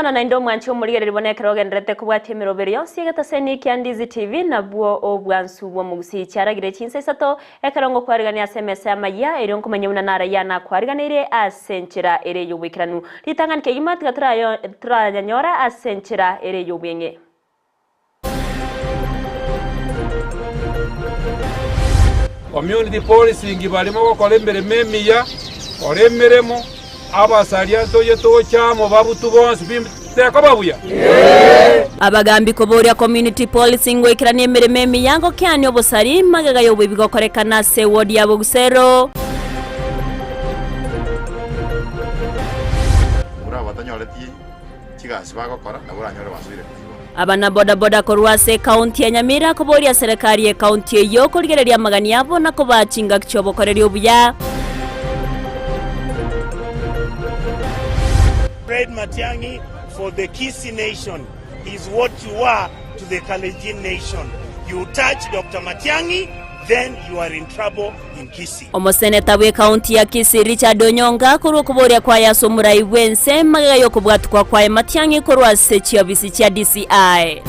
mono na indo mwanchi umurigere ribonekera ogenderete kubwatia mirobero yonse igataseni kia Ndizi TV na buo obwansu bwo Gusii cyaragire Chinsa Isato ekarongo kwarigania SMS Amayia eri onkumenya una nara yana kwariganire asenchera ere yubikiranu ritanganike gimati gatrayo tranyanyora asenchera ere yubenge. Community policing barimo gukora imbere memiya oremeremo abasalia toye tochamo babutu bonse biteko babuya abagambi koboria community policing wekiranie emereme miyango kyani obosari magaga yobo bigokorekana se ward ya Osero ura batanyoreti chigasi bagokora naburanyore basubire abana boda boda korwase county ya Nyamira koboria serikali ya county yo kurigereria magani yabo na kubachinga kichobokoreri obuya. Fred Matiang'i for the Kisii nation is what you are to the Kalenjin nation. You touch Dr. Matiang'i, then you are in trouble in Kisii. Omoseneta we county ya Kisii Richard Onyonga kuru kuboria kwa yaso murai wense magaga yo kubwatukwa kwa Matiang'i kurwa sechi obisi cha DCI.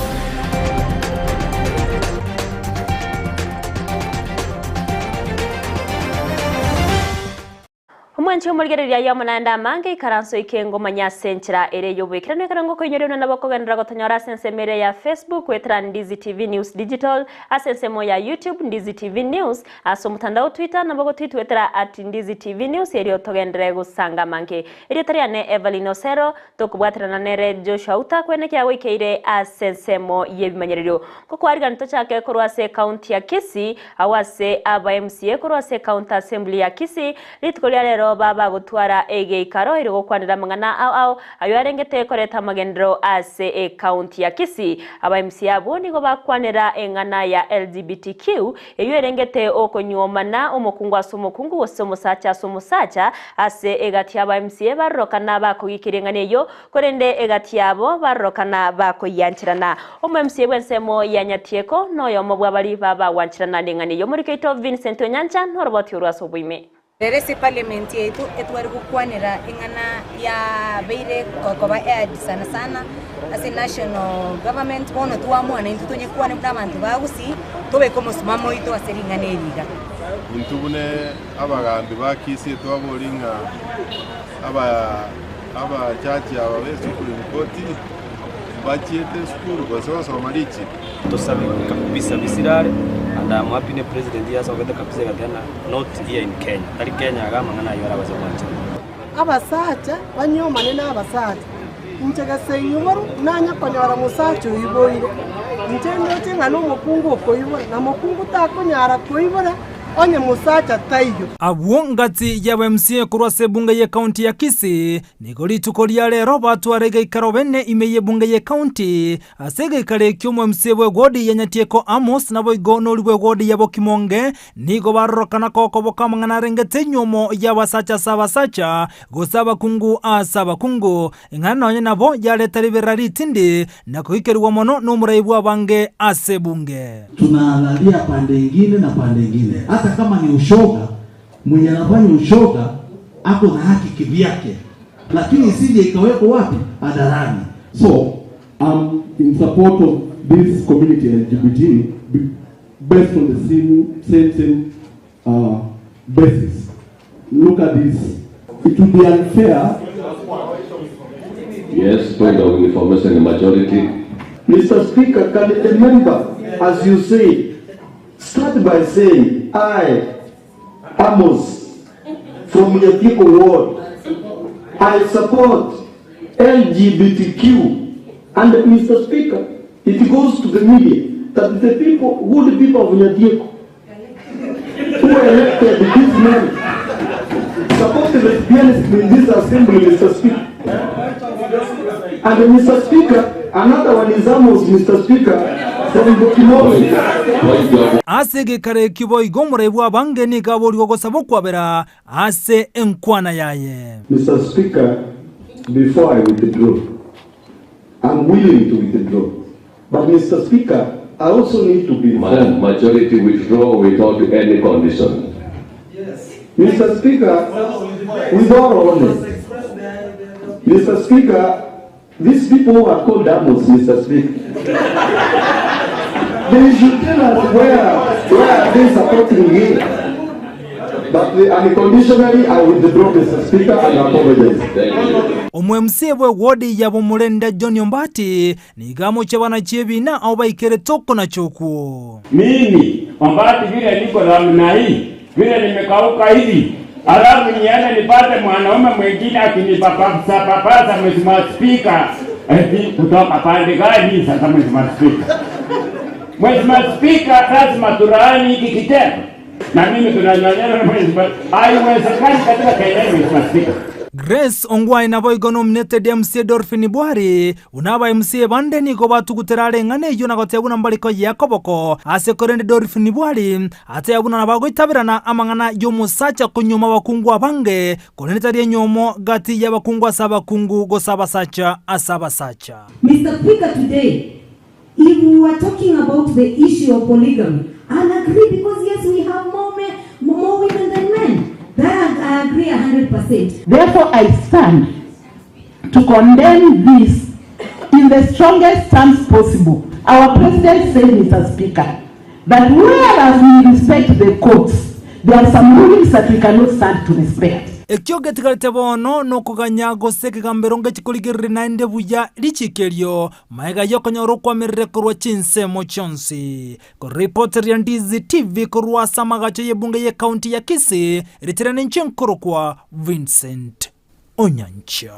Mwanchi umurigeriria ya munanda mange ikaranso ikengo manya senchira ere yobwekirane karango koinyorero nabakoganira gotonyora sensemere ya Facebook wetra Ndizi TV News Digital asensemo ya YouTube Ndizi TV News aso mutandao Twitter nabago tweet wetra @Ndizi TV News eri otogendere gusanga mange eri tariane Everline Osero tokubwatrana nere Joshua Auta kweneke yawekeire asensemo yebimanyerero kokwariga ntochake korwase county ya Kisii awase aba MCA korwase county assembly ya Kisii litkolya baba gutwara ege karo iri gukwanira mangana au ayo arengete koreta magendero ase county ya Kisii aba MC abo nigo bakwanira engana ya LGBTQ eyo erengete okonyomana omukungu asomukungu wosomusacha ase egati aba MC barokana bakugikirengana eyo korende egati abo barokana bakoyanchirana omu MC bwensemo yanyatieko noyo mobwa bali baba wanchirana ndengana eyo muri Keito Vincent Onyancha noroboti urwaso bwime. Reresi parliament yetu etwari kukwanira ingana ya beire kokoba aid sana as a national government bono tuamua na intu tonye kwane mdamantu ba Gusii tobe komo simamo ito aseringa neriga intubune abagambi ba Kisii twaboringa aba chachi aba besu kulimpoti bachiete skuru basoso marichi tosabe kabisa bisirare and I'm happy the president here so get kabisa gatana not here in Kenya tari Kenya agama ngana yora bazomancha abasacha banyomane n'abasacha inchega seyumaru nanya konyara musacho iboire intendo tinga no mukungu koibo na mukungu takonyara koibora onye musacha taiyo abwo ngati ya MCA kurwase bunge ye county ya Kisii nigori tukoria lero batwarege ikarobene imeye bunge ye county asege kare kyomo MCA bwe godi yanyatieko Amos na boigo no libwe godi yabo Kimonge nigo barokana kokoboka mangana rengete nyomo ya basacha sabasacha gusaba kungu asaba kungu ngana onye nabo yale taliberari tindi na kuikerwa mono no muraibu abange ase bunge tunaangalia pande nyingine na pande nyingine hata kama ni ushoga mwenye anafanya ushoga ako na haki kivyake lakini isije ikaweko wapi hadharani. So I'm in support of this community LGBT based on the same basis. Look at this. It would be unfair. Yes, point of information, the majority. Mr. Speaker, can a member, as you say, start by saying, I, Amos, from Nyamira ward, I support LGBTQ. And Mr. Speaker, it goes to the media that the people, good people of Nyamira, who elected this man, support the lesbians in this assembly, Mr. Speaker. And Mr. Speaker, another one is Amos, Mr. Speaker, asege kare kibo igomore bwa bange ni gabori gosabo kwabera ase enkwana yaye. Mr. Speaker, before I withdraw, I'm willing to withdraw. But Mr. Speaker, I also need to be majority withdraw without any condition. Yes. Mr. Speaker, with all honesty, Mr. Speaker, These people who are called Amos, Mr. Speaker, they should tell us where are they supporting me. But unconditionally, I will withdraw, Mr. Speaker, and apologize. Omwemsebwe wodi ya Bomulenda John Ombati ni gamo cha wanachebina au baikere toko na chokuo. Mimi Ombati vile niko namna hii, vile nimekauka hivi, alafu niende nipate mwanaume mwingine akinipapasa Mheshimiwa Spika, kutoka pande gani sasa Mheshimiwa Spika? Mheshimiwa Spika, lazima turaani hiki kitendo. Na mimi tunanyanyana na Mheshimiwa. Haiwezekani katika Kenya Mheshimiwa Spika. Grace Ongwai na boy nominated MC Dorfini Bwari unaba MC bande ni ko batuguterare ngane yo na gotebuna mbaliko yakoboko ase korende Dorfini Bwari ate abuna na bagoitabirana amangana yo musacha kunyuma bakungu abange konetari nyomo gati ya bakungu asaba kungu go sabasacha asabasacha. Mr. Speaker, today if we were talking about the issue of polygamy, I'll agree because yes, we have more women than men. That I agree 100%. Therefore, I stand to condemn this in the strongest terms possible. Our president said, Mr. Speaker, that whereas we respect the courts, there are some rulings that we cannot stand to respect. Ekyoge tikaltebono no kuganya goseke gamberonge chikuligirri naende buya lichikerio maega yokonyoro kwa mirekorwa Chinsa mochonsi ko reporter ya Ndizi TV kurwa samagacho yebunge ye county ya Kisii ritirane nchenkoro kwa Vincent Onyancha.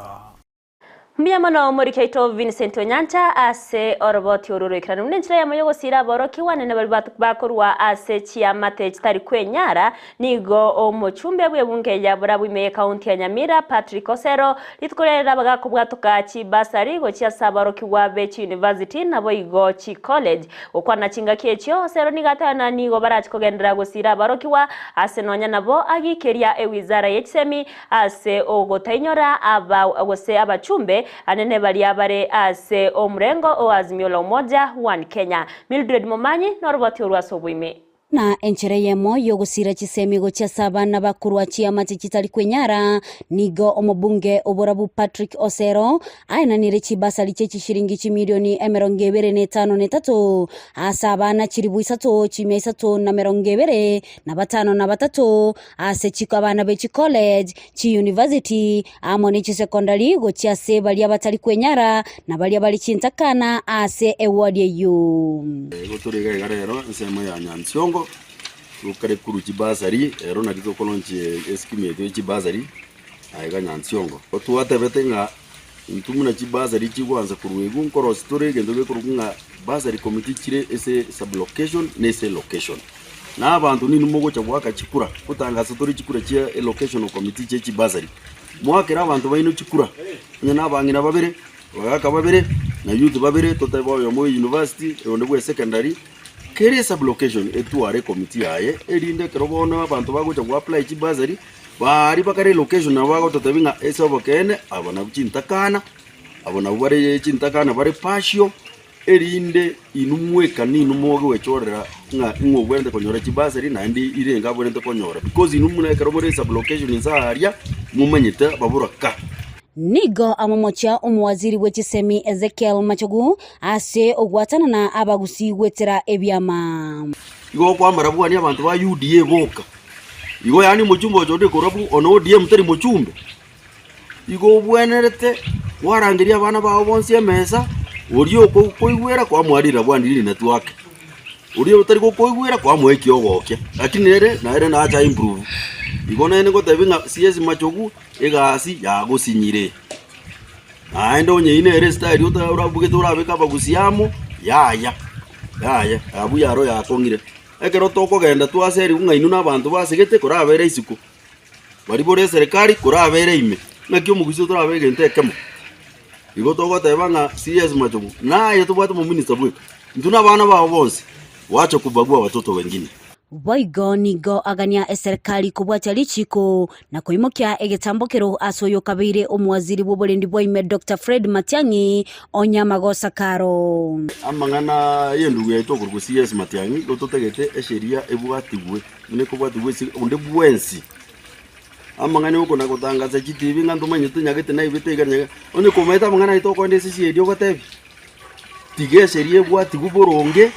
Mbiyamano murikeito Vincent Onyancha ase oroboti oruro ikirana munenchira ya mayogo sira boroki wanene bali bakorwa ase chiamate chitari kwenyara nigo omuchumbe bwebunge ya burabu ime county ya Nyamira Patrick Osero litkolera bagakubwatoka chi basari go chia saboroki wa Bechi University nabo igo chi college okwana chinga kiecho Osero nigatana nigo barachi kogendera go sira boroki wa ase nonya nabo agikeria ewizara yechsemi ase ogotainyora abose abachumbe anene bali abare ase omrengo o Azimio la Umoja One Kenya. Mildred Momanyi noroboti urwasobwime na enchereyemo yogusira chisemigo cha sabana bakurwa chiamate chitali kwenyara nigo omobunge oborabu Patrick Osero aina nirechi basali chechi shiringi chimilioni emerongevere netano netatu asabana chiribu isato chime isato na merongevere na batano na batatu ase chiko abana bechi college chi university amone chi secondary go chia se bali abatali kwenyara na bali abali chintakana ase ewadi yu gotorega garero nsemo ya nyansiongo ukare kuru chibasari ero na kito kolonche eskime de chibasari aiga nyansiongo otuate betenga ntumuna chibasari chigwanza kuruegu nkoro story gendo be kurunga basari committee chire ese sublocation nese location na abantu ni numogo chabwaka chikura kutanga story chikura chia location committee che chibasari mwakira abantu baino chikura nyana bangina babere wagaka babere na youth babere totabo yo mo university onde bwe secondary kere sublocation etuare committee aye erinde kerobona abantu bagocha ku apply chibasari bari bakare location na bago totabinga esobokene abona buchintakana abona bare chintakana bare pasio erinde inumwe kanini numoge wechorera nga ngobwende konyora chibasari na ndi irenga bwende konyora because inumuna kerobore sublocation insaharia mumanyita baburaka nigo amomocha omwaziri wechisemi Ezekiel Machogu ase ogwatana na abagusi gwetera ebyama igo kwambara bwani abantu ba UDA boka igo yani muchumbo jode korabu ono ODM teri muchumbe igo bwenerete warangiria abana bawo bonse mesa uriyo ko koigwera kwa mwarira bwani ri network uriyo tari ko koigwera kwa mweki ogoke lakini nere na acha improve igo nene ko tebinga CS Machogu egasi ya gusinyire aendo nyeine ere style urabuge turabeka bagusiamo yaya abu yaro yakongire ekero toko genda twaseri ungainu nabantu basigete kurabere isiku bari bore serikali kurabere ime nakyo mugusi turabege ntekemo igo toko tebanga CS Machogu naye tubwate mu minister bwe nduna bana babo bonse wacho kubagua watoto wengine Waigo nigo agania serikali kubwacha lichiko na koimokya egetambokero asoyo kabire omwaziri bobolendi boime Dr. Fred Matiang'i onyamagosa karo amangana yendu yaito kurgu CS Matiang'i gototegete esheria ebwatigwe mune kubwatigwe si onde bwensi amang'ana uko na gutangaza GTV ng'antu manyete nyagete na ibete iganya one kometa amang'ana itoko ndese ciedio gotebi tigesherie bwati guboronge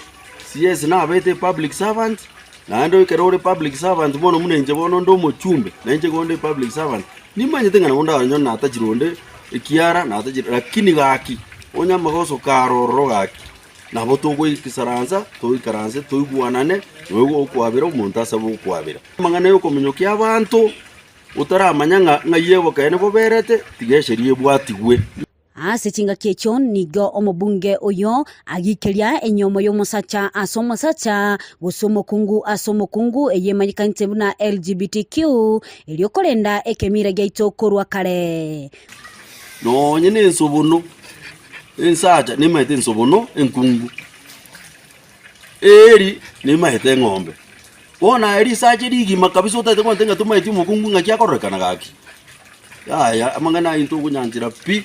CS na abete public servant na ando ikerore public servant bono munenje bono ndo mochumbe na nje gonde public servant ni manyete ng'ana gonda anyo na tajironde ikiara na tajira lakini gaki onya magoso karoro gaki na botogo ikisaranza to ikaranze to iguanane no kwabira umuntu asaba kwabira mang'ana yo komenyokia abantu utaramanya ng'ayebo kaene boberete tigesherie bwatigwe ase chingakie chon nigo omobunge oyo agikeria enyomo yomosacha asomosacha gusomokungu asomokungu eyemanyikante buna LGBTQ eliokorenda ekemira gaito korwa kare no nyene ensobono ensacha ni maite ensobono enkungu eri ni maite ng'ombe bona eri sacha rigima kabisa utate kwa tenga tumaiti mukungu ngakia korekana gaki ya amangana into kunyanjira pi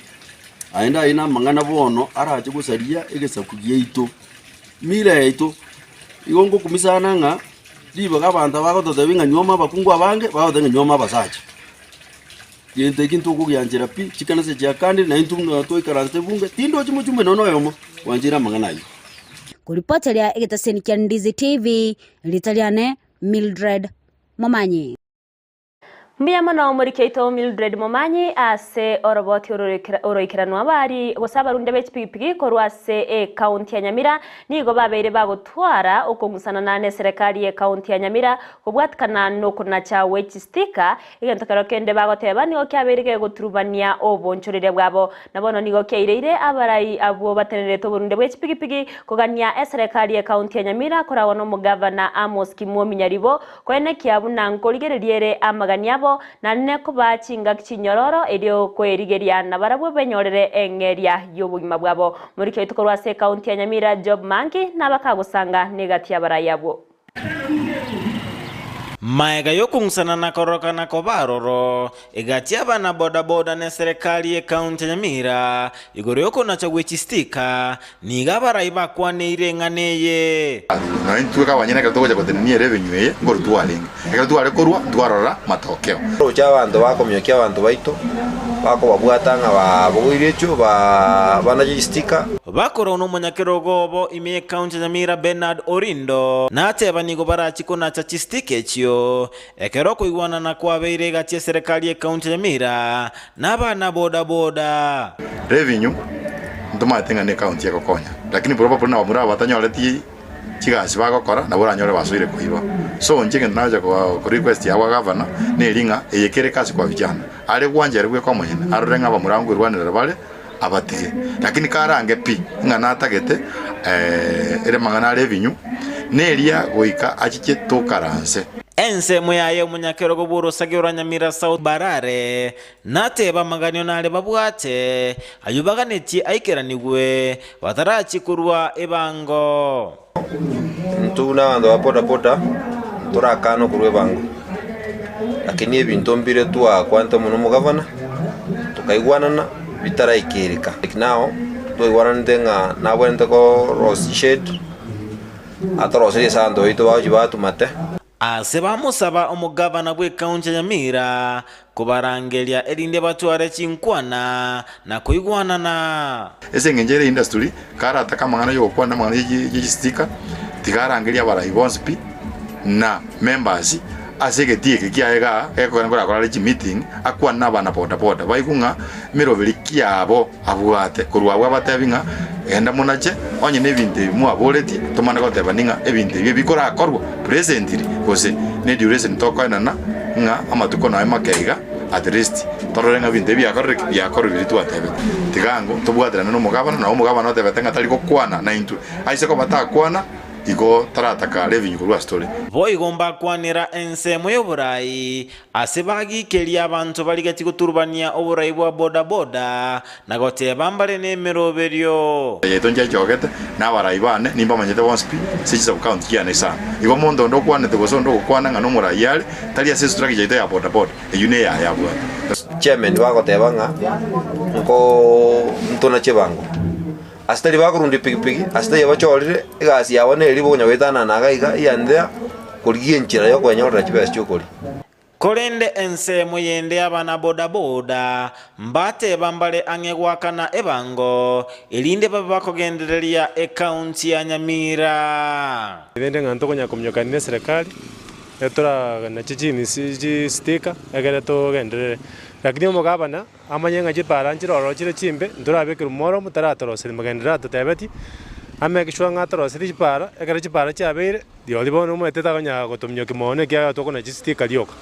aenda ina mangana bono araje gusaria egesakugie ito mile ito igongo kumisana nga diba kabanta bagotote binga nyoma bakungu abange bagotenga nyoma basacha yente kintu kugianjira pi chikana se jakandi na intu to ikarante bunge tindo chimuchume nono yomo wanjira mangana yi kuripoteria egetaseni kya Ndizi TV litaliane Mildred Momanyi Mbiyama na umurike ito Mildred Momanyi ase oroboti oroikiranwa bari gusaba runde b'ipigipigi korwase county ya Nyamira nigo babeire bagutwara ukongusana nane serikali ya county ya Nyamira kubwatkana no kuna cha wechi sticker igentokero kende bagoteba nigo kyaberige guturubania obonchorere bwabo nabono nigo keireire abarai abo batenere to runde b'ipigipigi kugania serikali ya county ya Nyamira korawo no mugavana Amos Kimwomi Nyaribo kwene kyabuna nkoligereriere amagania na neko bachinga kinyororo elio kwerigeria na barabwe benyorere engeria y'obugima bwabo muri cyo itukorwa se county ya Nyamira job manki nabakagusanga negati yabarayabo Maega yokungsana na koroka na kobaroro egati abana boda boda na serikali ya county ya Nyamira igoro yoko na chagwechi stika niga baraiba kwane irenganeye na intuka wanyene ka togoja kotenia revenue ye ngoro tuwalinga eka tuwale korwa twarora matokeo rocha abantu bakomyokia abantu baito bako babwatanga babugirecho banaji stika bakoro no munyakerogobo ime county ya Nyamira Bernard Orindo na ateba nigo barachiko na chastike chyo ekero kuigwana na kwabeire gati serikali ya county ya Nyamira n'abana boda boda revenue ntumatenga ne county ya Kokonya lakini proper na bamura batanyoleti chigasi bagokora na buranyore basubire kuiba so njenge naje ko request ya governor ne ringa eyekere kasi kwa vijana ale gwanje rwe kwa muhina arurenga bamurangu rwanira bale abatige lakini karange pi ngana atagete ere mangana revenue neria goika achiche tokaranse ense muyaye munyakero goburo sagiro Nyamira South Barare nateba maganyo nale babwate ayubaganeti aikeraniwe watarachi kurwa ebango ntuna ndo apoda poda turakano kurwe bango lakini ebintu mbire twa kwanta muno mugavana tukaigwanana bitara ikirika nao tuigwana ndenga nabwente ko rose shed atorosiri sando ito baji batumate ase bamusaba omugavana bwe county ya Nyamira kubarangelia elinde batware chinkwana na kuigwanana ese ngenjere industry karata kama ngana yo kwana mangana sticker tigarangelia bara ibonspi na members asege tieke kiaega ekora kora meeting akwana bana boda boda baikunga miroveri kiabo abwate kurwa batabinga enda munache onye nebinte mu aboleti tomana goteba ninga ebinte bikora akorwa presently kose ne duration tokana na nga amatuko na makeiga at least tororenga binte byakorwa biritu atebe tigango tobwaterana no mugabana na umugabana otebetenga tali kokwana na intu aise ko batakwana iko tarataka revenue kurwa story boigomba kwanira ensemo y'oburai asebagi kelia abantu baligati kuturbania oburai bwa boda boda na goteba mbale nemeroberio yetonja jogete na barai bane nimba manyete wonspi sichiza account kia nesa iko mondo ndo kwane te boso ndo kwana ngano murai yale tali ase strategy ite ya boda boda eyune ya bwa chairman bagoteba nga ngo ntona chebango astari bakurundi pigipigi astari abachorire igasi yabone eri bonya wetana nagaiga yandea kurigienchira yo kwenyorera chibesi chukuri Kolende ensemo yende abana boda boda mbate bambale angegwakana ebango elinde babakogendereria ekaunti ya Nyamira Vende nganto konya kumnyokanire serikali etora na chichini si stika egere to gendere lakini omugabana amanyenga chipara nchiroro chire chimbe ndorabekira moro mutaratora siri magendera totebeti amekishwa ngatoro siri chipara egere chipara chabere dioli bono mweteta konya gotumnyoki mone kya tokona chistika lioka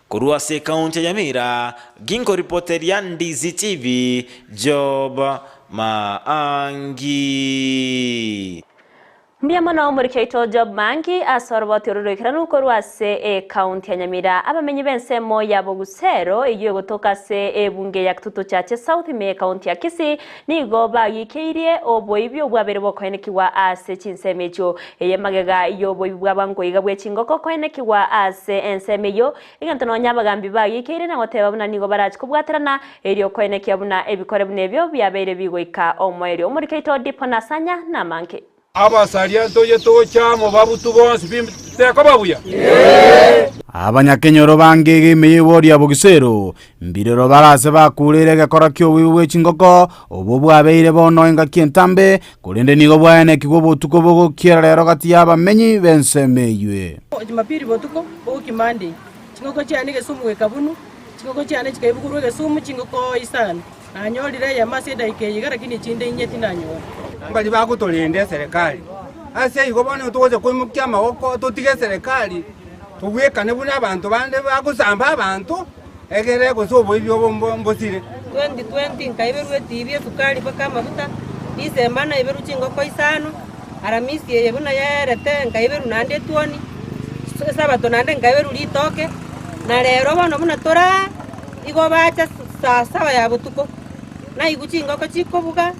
kurua se kaunti ya Nyamira ginko reporteria Ndizi TV Job Maangi Mbiyamana umurikeito Job Maangi asoroboti ururikiranu kurua se kaunti ya Nyamira abamenyi bensemo yabo Osero iyo gotoka se bunge ya kitutu chache South me kaunti ya Kisii nigo bagikeirie oboibyo bwabere bokoenekiwa ase Chinsemejo eyemagega iyo boibwa bango igabwe chingoko koenekiwa ase ensemeyo igantono nyabagambi bagikeire na goteba buna nigo barachi kubwaterana eriyo koenekia buna ebikore bunebyo byabere bigoika omoerio umurikeito Dipona Sanya na Manke abasalia ntoye tochamo babutu bonsi bimteko babuya abanyakenyoro bangege meyebori abo Gusii mbirero barase bakurire gakora kyo wiwe chingoko obo bwabeire bono enga kientambe kurinde nigo bwane kigo botuko bogo kiera rero gati yabamenyi bensemeywe Jumapili botuko bogo kimande chingoko cyane gesumu kabunu chingoko cyane kikaibukuru gesumu chingoko isana anyolire yamaseda ikeyigara kini chinde inyeti nanyo mbali bakutolinde serikali ase igobone tugoze kwimukya maboko tutige serikali tubwekane buna abantu bande bakusamba abantu egere gusobo ibyo mbosire 2020 nkaiberwe TV sukali paka mafuta isembana iberu chingoko isano aramisi yebuna yerete nkaiberu nande tuoni sabato nande nkaiberu litoke na lero bono buna tora igo bacha sasa ya butuko na iguchingoko chikobuga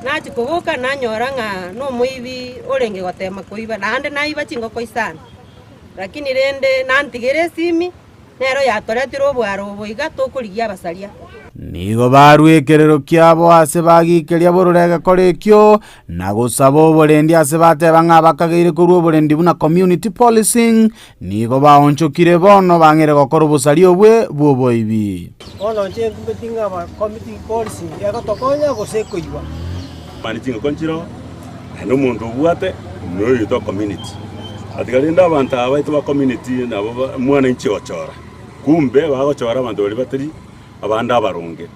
na chikobuka na nyoranga no muibi orenge gotema kuiba nande naiba chingoko isana lakini rende nantigere simi nero yatoretiro bwaro boiga tokurigia basalia nigo barwekerero kyabo ase bagikeria bororega korekyo na gusabo borendi ase bateba ngabakageire kurwo borendi buna community policing nigo baonchokire bono bangere gokora busali obwe bwoboibi ono nche kumbetinga ba community policing yagotokonya gosekoiwa manitinga konchiro no mundu bwate no yito community atigalinda abantu abaitu ba community na mwana nchi ochora kumbe bagochora abantu bali batari abanda abarunge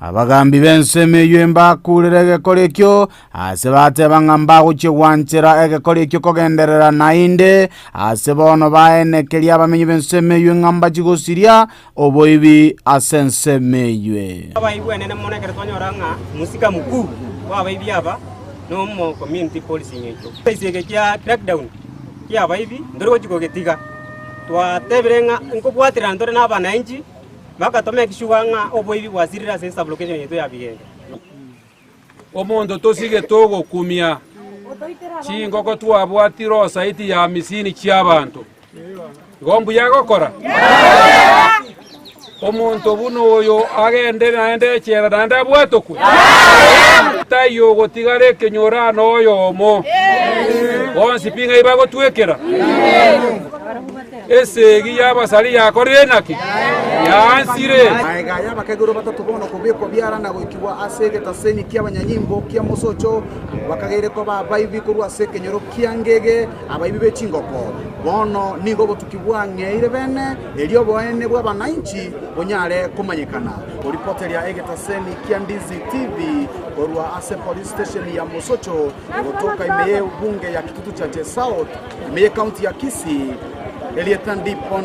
abagambi bensemeyo embakurire gekorekyo ase bateba ngamba guchigwanchira egekorekyo kogenderera nainde ase bono baenekeria abamenyi bensemeyo ngamba chigosiria oboibi asensemeyo abaibwene ne monekere tonyoranga musika mukuu wabaibi aba no mo community policing echo isege kya crackdown kya baibi ndoro chigogetiga twateberenga nkobwatira ndore nabana inji bakatome kishuwanga oboibi bwazirira sensa blockade yeto yabigenge omondo tosige togo kumia chingoko twabwatiro saiti ya misini cy'abantu gombu yagokora omuntu buno oyo agende naende cyera nanda bwatokwe tayo gotigare kenyora no yomo onsi pinga ibago twekera esegi yabasali yakorire naki yansire aiga yabakegoro batatu bono kubiko byara na gwikiwa asege taseni ky'abanyanyimbo kya musocho bakageire ko babaibi kurwa aseke nyoro kyangege abaibi bechingoko bono nigo botukibwangeire bene elio boene bw'abananchi bonyare kumanyikana reporter ya ege taseni kya Ndizi TV kurwa ase police station ya musocho kutoka imeye bunge ya kitutu cha South imeye county ya Kisii Dipon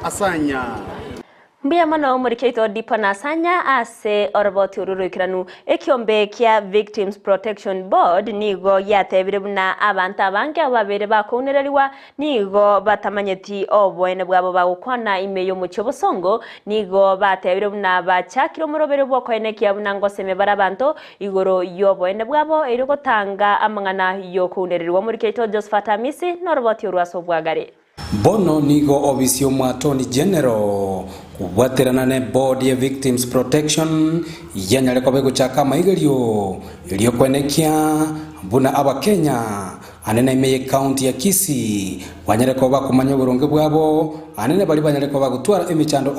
Asanya Mbiyamana umurikeito Dipona Asanya ase oroboti ururukiranu ekiombe kya Victims Protection Board nigo yatebire buna abantu abange ababere bakonereriwa nigo batamanyeti obwene bwabo bagukwana imeyo mu cyobosongo nigo batebire buna bachakiro murobere bwo koenekia buna ngoseme barabanto igoro yobwene bwabo iri gutanga amangana yo kunereriwa murikeito Josephat Amisi noroboti urwaso bwagare bono nigo obisio mwatoni general kubwaterana ne board ya Victims Protection yanyale kwa bego chaka maigerio ilio kwenekia buna aba Kenya anene Amayia County ya Kisii banyere ko bakumanya uburonge bwabo anene bali banyere ko bagutwara emichando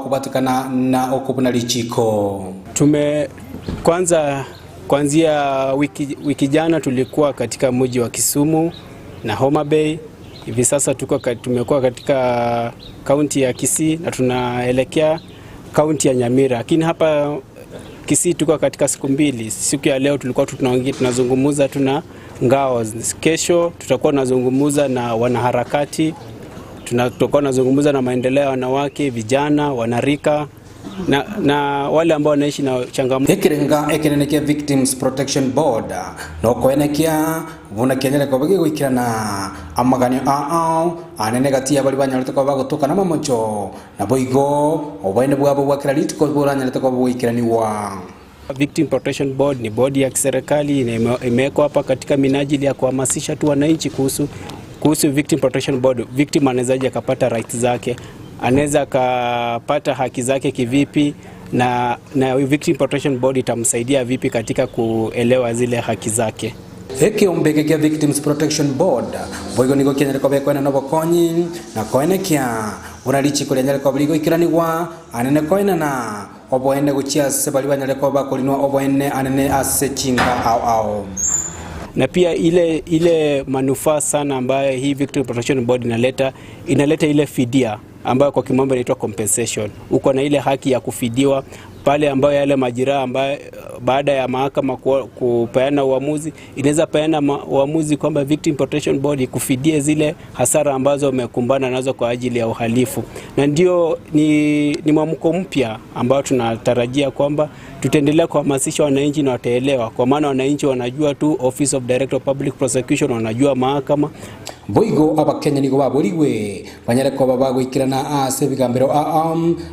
kubatikana na okubuna lichiko. Kuanzia wiki jana tulikuwa katika mji wa Kisumu na Homa Bay. Hivi sasa tumekuwa katika kaunti ya Kisii na tunaelekea kaunti ya Nyamira. Lakini hapa Kisii tuko katika siku mbili. Siku ya leo tulikuwa tunazungumza tuna ngao. Kesho tutakuwa tunazungumza na wanaharakati. Tutakuwa tunazungumza na maendeleo ya wanawake, vijana, wanarika na wale ambao wanaishi na changamoto. Ekirenga Victims Protection Board no koenekia vuna kenyere ko bage gwikirana amagani anene gatia bali banyarete ko bagotoka na mamocho na boigo obaine bwabo bwakira litiko boranyarete ko gwikirani wa Victim Protection Board ni bodi ya kiserikali imewekwa hapa katika minajili ya kuhamasisha tu wananchi kuhusu Victim Protection Board. Victim anawezaje akapata rights zake, anaweza akapata haki zake kivipi, na Victim Protection Board itamsaidia vipi katika kuelewa zile haki zake. Eki ombeke kia Victims Protection Board boigo nigo kenyere ko bekwena no bokonyi na koene kia unalichi kulenyere ko bligo ikiraniwa anene koena na oboene guchia se bali banyere ko bakolinwa oboene anene asechinga au na pia ile manufaa sana ambayo hii Victim Protection Board inaleta ile fidia ambayo kwa kimombo inaitwa compensation. Uko na ile haki ya kufidiwa pale ambayo yale majira ambayo baada ya mahakama kupeana uamuzi inaweza peana uamuzi kwamba Victim Protection Board kufidie zile hasara ambazo wamekumbana nazo kwa ajili ya uhalifu. Na ndio ni mwamko mpya ambao tunatarajia kwamba tutaendelea kuhamasisha wananchi na wataelewa, kwa maana wananchi wanajua tu Office of Director of Public Prosecution, wanajua mahakama. Boigo abakenya nigo baburiwe banyere ko babagwikirana ase bigambiro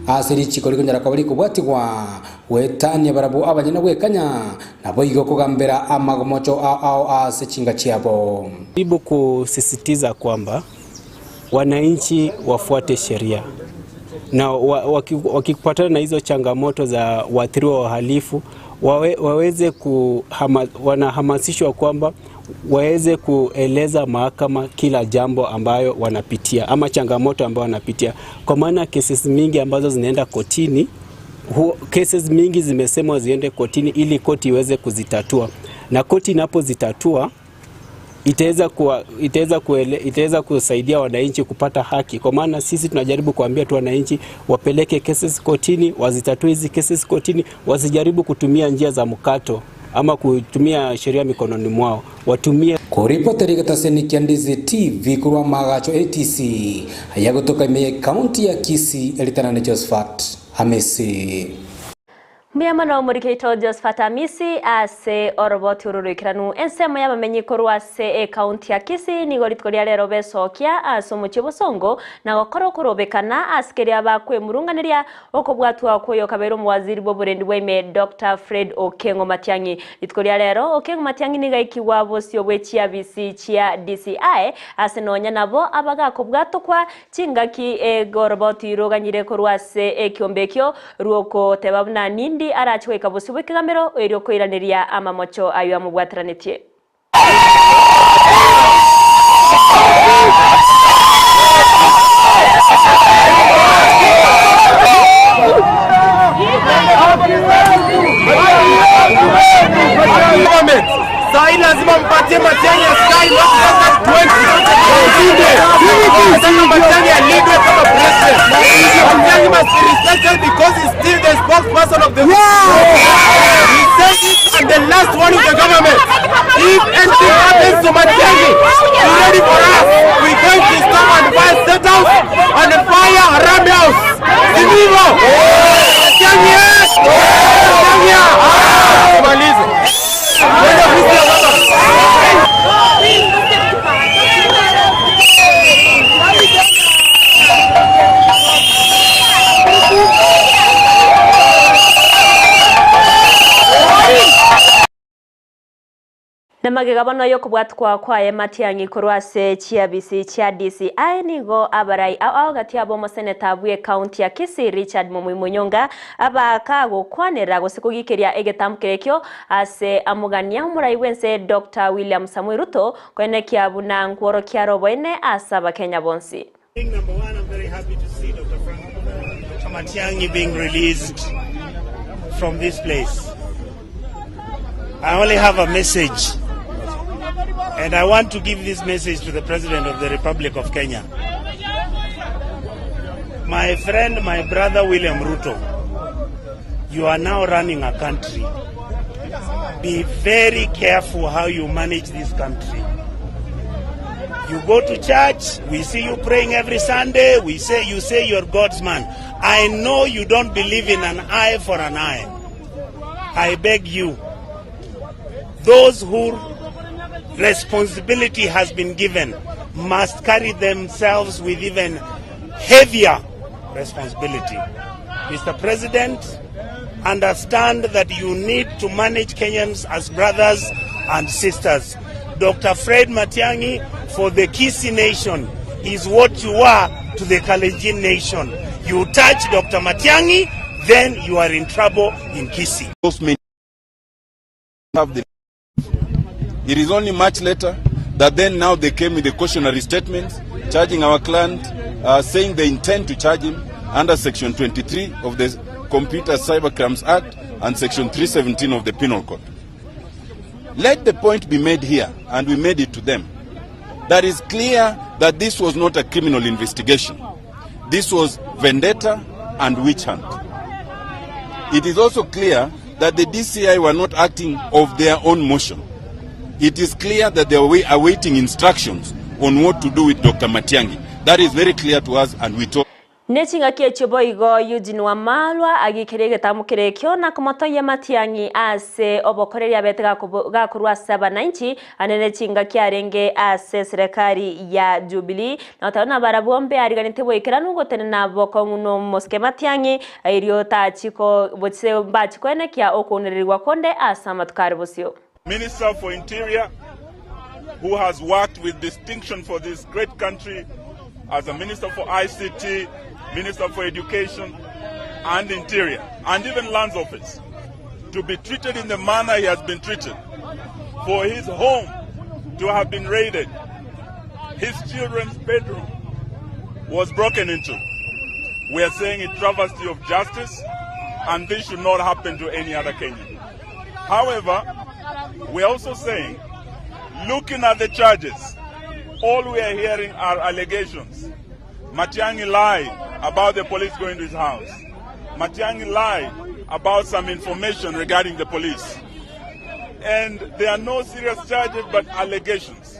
ase lichiko likonyara ko bali kubwatigwa wetania barabu abanyana gwekanya na boigo kugambira amagomocho ase chinga chiabo. Ibu kusisitiza kwamba wananchi wafuate sheria na wakipatana na hizo changamoto za waathiriwa wa uhalifu waweze wanahamasishwa kwamba waweze kueleza mahakama kila jambo ambayo wanapitia ama changamoto ambayo wanapitia, kwa maana cases mingi ambazo zinaenda kotini, cases mingi zimesemwa ziende kotini ili koti iweze kuzitatua, na koti inapozitatua itaweza kusaidia wananchi kupata haki, kwa maana sisi tunajaribu kuambia tu wananchi wapeleke cases kotini, wazitatue hizi cases kotini, wasijaribu kutumia njia za mkato ama kutumia sheria mikononi mwao, watumie. Kuripoteri gataseni kia Ndizi TV kurwa magacho ATC hayagotoka Amayia County ya Kisii elitana na Josephat Hamisi. Miyamano murikeito Josephat Hamisi ase oroboti ururikiranu ensemo y'abamenyi korwa ase county ya Kisii nigo litkoria rero besokia asomo chibosongo na gokoro kurobekana askeria bakwe murunganiria okobwatwa koyo kabero mwaziri boburendi bweme Dr. Fred Okengo Matiang'i litkoria rero Okengo Matiang'i nigaikiwa bosio bwechia BC chia DCI ase nonya nabo abagakobwatokwa chingaki goroboti roganyire korwa ase kiombekyo ruoko tebabuna nindi arachwe kabusubu kigamero eryo koiraniria amamocho ayo amubwatiranetie. Sai lazima mpatie Matiang'i Sky 2020. Matiang'i alidwe kama president. Matiang'i must be respected because he's still the spokesperson of the He said it at the last one of the government. If anything happens to Matiang'i, be ready for us. We're going to stop and fire State House and fire Harambee House. Vivo! Matiang'i! Malize! na magegabano yo kubwatwa kwa Matiang'i korwase chiabisi chia DCI nigo abarai ao gati abo moseneta bwe county ya Kisii Richard Munyonga abakago kwanera gusikugikiria egetamkirekyo ase amugania umurai wense Dr. William Samuel Ruto kwenekia buna nkworo kya roboine asaba Kenya bonsi. Number one, I'm very happy to see Dr. Matiang'i being released from this place. I only have a message, and I want to give this message to the President of the Republic of Kenya. My friend, my brother William Ruto, you are now running a country. Be very careful how you manage this country. You go to church, we see you praying every Sunday, you say you're God's man. I know you don't believe in an eye for an eye. I beg you, those who responsibility has been given must carry themselves with even heavier responsibility. Mr. President, understand that you need to manage Kenyans as brothers and sisters. Dr. Fred Matiang'i for the Kisii nation is what you are to the Kalenjin nation. You touch Dr. Matiang'i, then you are in trouble in Kisii. It is only much later that then now they came with the cautionary statements charging our client, saying they intend to charge him under Section 23 of the Computer Cyber Crimes Act and Section 317 of the Penal Code. Let the point be made here, and we made it to them, that is clear that this was not a criminal investigation. This was vendetta and witch hunt. It is also clear that the DCI were not acting of their own motion. It is clear that they were awaiting instructions on what to do with Dr. Matiang'i. That is very clear to us, and we told. Nechinga kiechobo igo Eugene Wamalwa agikerege tamukirekyo na kumotoya Matiang'i ase obokoreria betega gakurwa 790 anene chinga kiarenge ase serikali ya Jubilee na utaona barabombe ariganite boikiranu gotene na bokonguno moske Matiang'i irio tachiko botse bachiko ene kia okonerirwa konde asa matukari bosio. Minister for Interior, who has worked with distinction for this great country as a Minister for ICT, Minister for Education and Interior, and even Lands Office, to be treated in the manner he has been treated, for his home to have been raided, his children's bedroom was broken into. We are saying a travesty of justice, and this should not happen to any other Kenyan. However, we are also saying, looking at the charges, all we are hearing are allegations. Matiang'i lied about the police going to his house. Matiang'i lied about some information regarding the police. And there are no serious charges but allegations.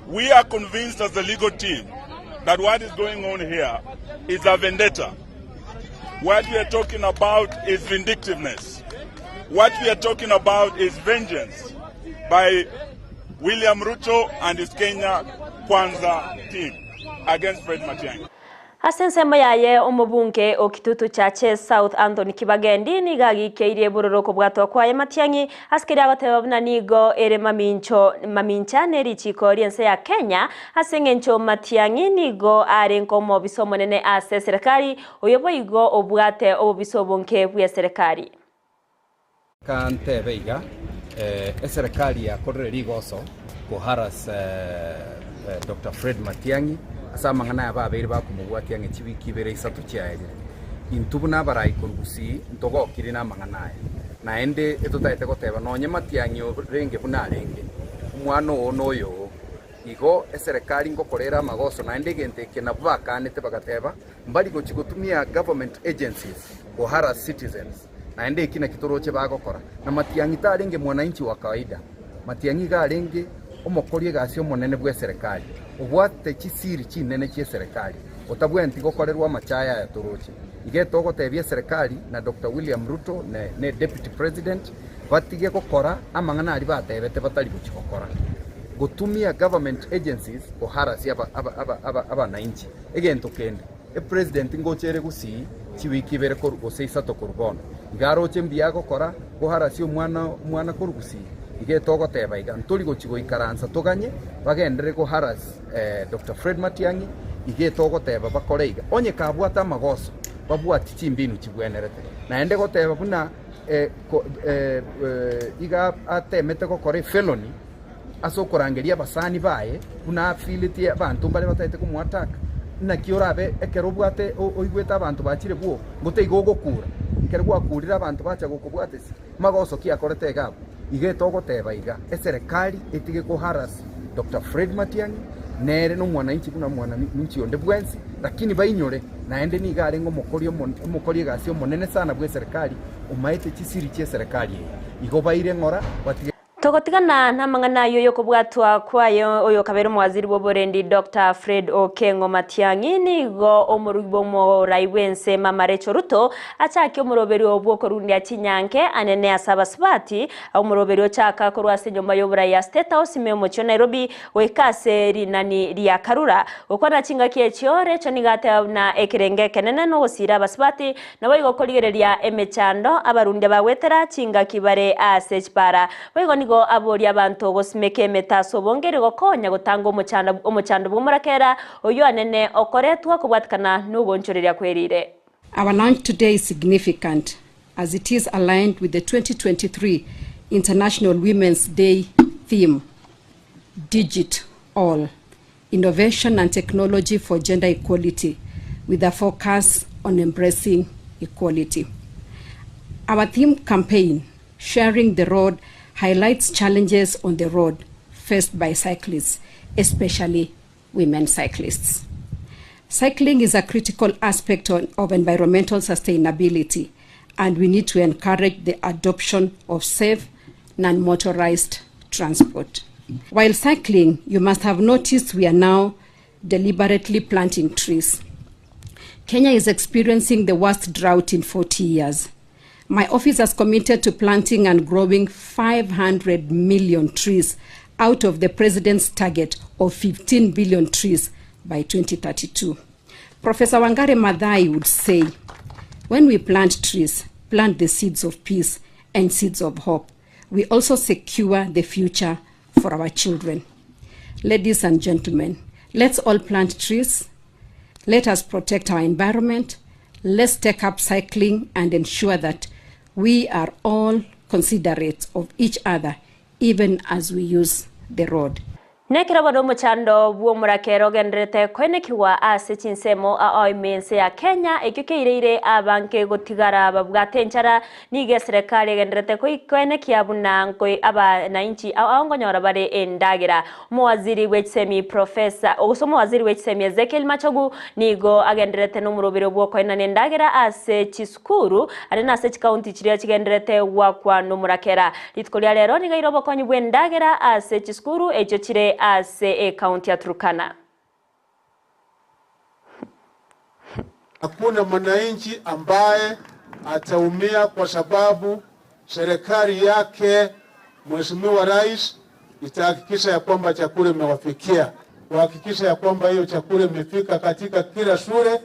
We are convinced as the legal team that what is going on here is a vendetta. What we are talking about is vindictiveness. What we are talking about is vengeance by William Ruto and his Kenya Kwanza team against Fred Matiang'i. Asensema yaye omubunge okitutu chache South Anthony Kibagendi nigagi keirie bururoko bwatwa kwa Matiang'i askiri abatebabuna nigo ere mamincha neri chiko riense ya Kenya asengencho Matiang'i nigo arenko mo bisomo nene ase serikali oyobo igo obwate obisobonke bwa serikali kante beiga serikali ya korere goso kuharas Dr. Fred Matiang'i asama ngana ya babiri bakumugwati nge chibiki bere Isato chiaje intubuna barai Gusii ntogo kirina mangana na ende etutaite goteba nonye Matiang'i renge buna renge umwano onoyo igo serikali ngokorera magoso na ende gente kena bakanete bagateba mbali gochigutumia government agencies kuhara citizens na ende kina kitoroche bagokora na Matiang'i tarenge mwananchi wa kawaida Matiang'i garenge omokorie gasio monene bwa serikali ubwate chisiri chinene cie serikali otabwenti gokorerwa machaya ya toroche igeto gotebia serikali na Dr. William Ruto ne deputy president batige gokora amangana ari batebete batari guchikokora gutumia government agencies oharasi abananchi egento kende president ngochere Gusii chiwiki bere ko Isato kurbono igaroche mbia gokora goharasi umwana ko Gusii igetogo teba iga nturi gochigo ikaransa tuganye bagendere ko haras Dr. Fred Matiang'i igetogo teba bakore iga onye kabwata magoso babwati chimbinu chibwenerete naende goteba buna iga atemete gokora felony asokorangeria basani baye buna affiliate abantu bale bataite kumwataka na kiorabe ekerobwate oigweta abantu bachire bwo ngoteigo gokura kerwa kurira abantu bacha gokubwatesi magoso kiakorete gabo igetogo teba iga eserikali etige ko haras Dr. Fred Matiang'i nere no mwananchi kuna mwananchi onde bwensi lakini bainyore naende ni gare ngo mokorio gasio monene sana bwe serikali umaite chisiri che serikali igo baire ngora batige togotigana na mangana yoyo kubwatwa kwayo oyo kabero mwaziri boborendi Dr. Fred Okengo Matiang'i nigo omurubo mo raiwense Mama Rachel Ruto achaki omuroberi obwoko rundi akinyanke anene asabasbati omuroberi ochaka korwase nyomba yobura ya State House memo cyo Nairobi wekase rinani ria Karura okona chinga kiechore cyo nigate na ekerenge kenene no gosira basbati nabo igokoligereria emechando abarundi bawetera chinga kibare asechpara wego nigo abori abantu gosimeke metaso bongere gokonya gotanga omuchando bumurakera oyo anene okoretwa kubwatikana n'ubonchoreria kwerire. Our launch today is significant as it is aligned with the 2023 International Women's Day theme, Digit All, Innovation and Technology for Gender Equality, with a focus on embracing equality. Our theme campaign, Sharing the Road, highlights challenges on the road faced by cyclists, especially women cyclists. Cycling is a critical aspect of environmental sustainability, and we need to encourage the adoption of safe, non-motorized transport. While cycling, you must have noticed we are now deliberately planting trees. Kenya is experiencing the worst drought in 40 years. My office has committed to planting and growing 500 million trees out of the president's target of 15 billion trees by 2032. Professor Wangare Maathai would say, when we plant trees, plant the seeds of peace and seeds of hope. We also secure the future for our children. Ladies and gentlemen, let's all plant trees. Let us protect our environment. Let's take up cycling and ensure that we are all considerate of each other, even as we use the road. Nekira bado muchando buo murakero gendrete kwenekiwa ase chinsemo oimense ya Kenya ekyokeire abanke gotigara babwate nchara nige serikali gendrete kwenekia bunanko abananchi aongonyora bare endagira muwaziri wechsemi professor osomo waziri wechsemi Ezekiel Machogu nigo agendrete numurobiro buo kwena nendagira ase chiskuru arena ase county chiria chigendrete wakwa numurakera litkolia lero niga irobo konyi bwendagira ase chiskuru echo chire ase county ya Turkana. Hakuna mwananchi ambaye ataumia kwa sababu serikali yake Mheshimiwa Rais itahakikisha ya kwamba chakula imewafikia, kuhakikisha ya kwamba hiyo chakula imefika katika kila shule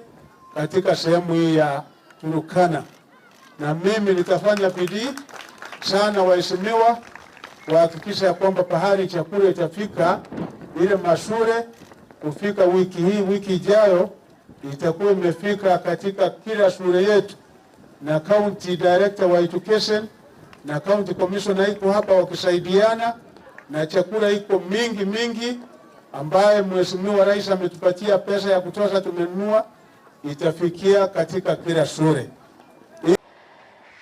katika sehemu hii ya Turkana. Na mimi nitafanya bidii sana waheshimiwa kuhakikisha ya kwamba pahali chakula itafika ile mashule kufika wiki hii, wiki ijayo itakuwa imefika katika kila shule yetu, na county director wa education na county commissioner iko hapa wakisaidiana, na chakula iko mingi ambaye Mheshimiwa Rais ametupatia pesa ya kutosha, tumenunua, itafikia katika kila shule.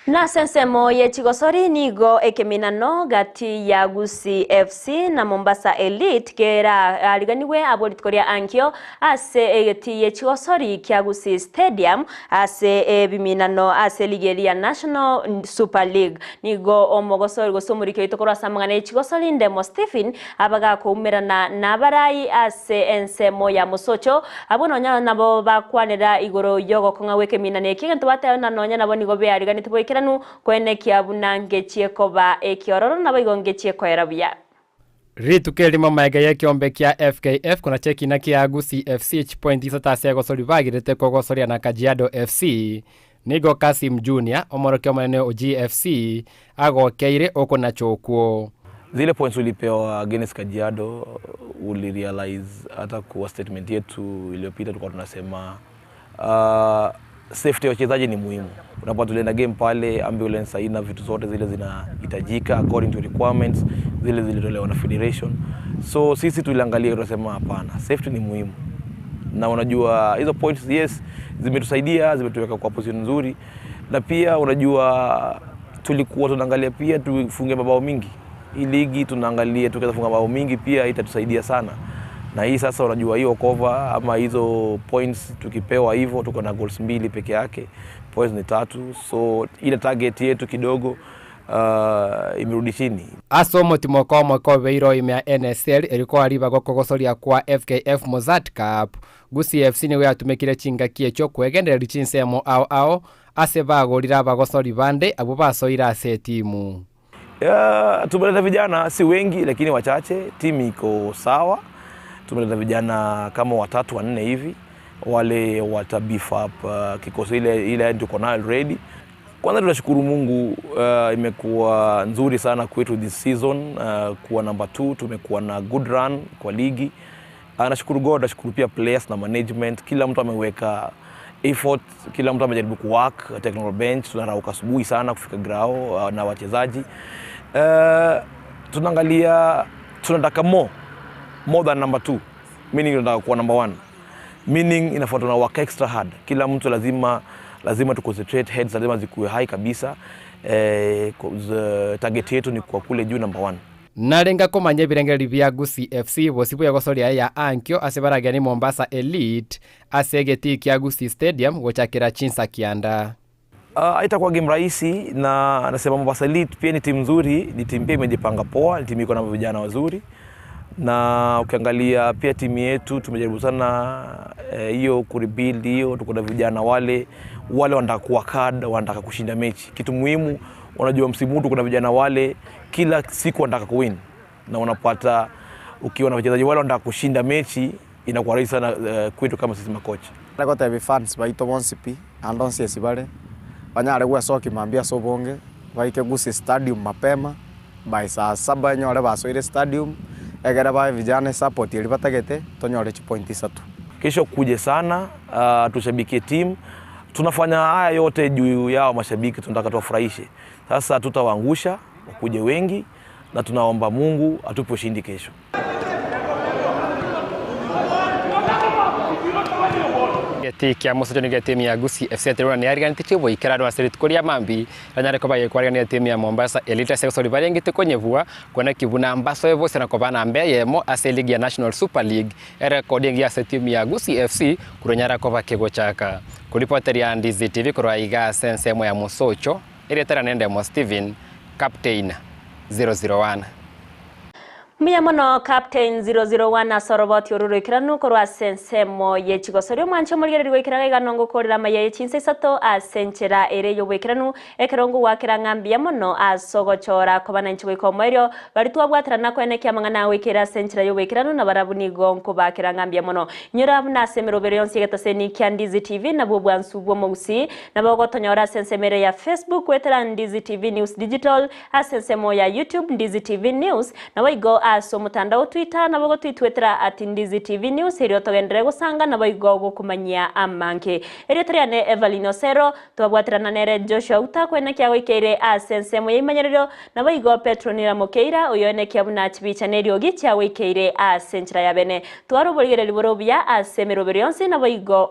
Na sensemo ye chigosori nigo ekeminano gati ya Gusii FC na Mombasa Elite kera aliganiwe abolitkoria ankyo ase egeti ye chigosori kya Gusii Stadium ase biminano ase ligelia National Super League nigo omogosori gosomurike itokora samangane chigosori ndemo Stephen abaga kumerana nabarai ase ensemo ya musocho abononya nabo bakwanera igoro yogo konga weke minane kigento bate na nonya nabo nigo be aligani tibo kwene kiabunange chiekoba ekiororo na baigonge chiekoerabia Ritu kelimo maega ya kiombe kia FKF kuna cheki na kia Gusii FC chipointi isatase gosori bagirete kwa gosori na Kajiado FC nigo Kasim Junior omorokio manene o GFC ago keire oko na chokuo Zile points ulipewa against Kajiado uli realize hata kwa statement yetu iliyopita tulikuwa tunasema safety ya wachezaji ni muhimu. Unapata tulienda game pale, ambulance haina vitu zote zile zinahitajika according to requirements zile zilitolewa na federation. So sisi tuliangalia tunasema hapana, safety ni muhimu. Na unajua hizo points yes zimetusaidia, zimetuweka kwa position nzuri. Na pia unajua tulikuwa tunaangalia pia tufunge mabao mingi. Hii ligi tunaangalia tukiweza kufunga mabao mingi pia itatusaidia sana. Na hii sasa unajua hiyo cover ama hizo points tukipewa hivyo tuko na goals 2 peke yake, points ni 3, so ile target yetu kidogo imerudi chini. Asomo timoko beiro ime NSL ilikuwa riba gokogosoria kwa FKF Mozart Cup. Gusii FC niwe atumekire chinga kiecho kwegenderera Chinsa ao asebagorira bagosori bande abo basoira ase timu. Tumeleta vijana si wengi lakini wachache, timu iko sawa. Tumeleta vijana kama 3 4 hivi, wale watabeef up kikosi ile tuko nayo ready. Kwanza tunashukuru Mungu, imekuwa nzuri sana kwetu this season, kuwa number 2, tumekuwa na good run kwa ligi. Nashukuru God, nashukuru pia players na management, kila mtu ameweka effort, kila mtu amejaribu kuwork technical bench, tunarauka asubuhi sana kufika grao na wachezaji. Tunaangalia tunataka more than number 2, meaning tunataka kuwa number 1, meaning inafuata na work extra hard. Kila mtu lazima tu concentrate, heads lazima zikuwe high kabisa. Target yetu ni kwa kule juu number 1. Narenga komanya birengeri bya Gusii FC bosibu ya gosoria ya Ankyo asebaraga ni Mombasa Elite asegeti kya Gusii Stadium gochakira Chinsa kianda. Itakuwa game rahisi, na nasema Mombasa Elite pia ni timu nzuri, ni timu pia imejipanga poa, ni timu iko na vijana wazuri. Na ukiangalia pia timu yetu tumejaribu sana hiyo kurebuild hiyo, tuko na vijana wale wanataka kuwa card, wanataka kushinda mechi. Kitu muhimu, unajua msimu huu kuna vijana wale kila siku wanataka kuwin, na unapata ukiwa na wachezaji wale wanataka kushinda mechi inakuwa rahisi sana kwetu kama sisi makocha. Nako tabi fans baito monsipi andonse sibale banyare gwa soki mambia sobonge baike Gusii Stadium mapema by saa 7 nyore basoire stadium egera ba vijana support ili batagete tonyore point 3. Kesho kuje sana, tushabikie team. Tunafanya haya yote juu yao mashabiki, tunataka tuwafurahishe. Sasa tutawaangusha wakuje wengi, na tunaomba Mungu atupe ushindi kesho. Kia musojo ni timu ya Gusii FC terona ni ariganite tibo ikarado aserit koria mambi ranyare koba ye kwariganite timu ya Mombasa Elite Sexori barengite konyevua kona kibuna ambaso evo sena kobana ambe yemo ase ligi ya National Super League recording ya timu ya Gusii FC kuronyara koba kegochaka kuripoteria Ndizi TV kuraiga sense mo ya musocho iretera nende mo Steven Captain 001. Miyamono Captain 001 asoroboti ururikiranu korwa sensemo yechigosorio mwanche murigereri wekiraga iganongo korera maye Chinsa Isato asenchera ere yobwekiranu ekerongo wakira ngambi yamono asogochora kobana nchi wekomorio bari twabwatirana kwenekya mangana wekira senchera yobwekiranu na barabuni gonko bakira ngambi yamono nyura buna semero berionsi getaseni kya Ndizi TV na bobwansu bwo Gusii na bogotonyora sensemere ya Facebook wetera Ndizi TV News Digital asensemo ya YouTube Ndizi TV News na waigo aso mutandao Twitter na bogo twitwetera ati Ndizi TV News hirio togendere gusanga na boigo kumanyia amanke hirio triane Everline Osero twabwatirana nere Joshua Auta kwene kya wikeire asense mu yimanyerero na boigo Petronira Mokeira uyone kya buna chibicha nerio gicha wikeire asenchira ya bene twaruburigere liborobia asemero berionsi na boigo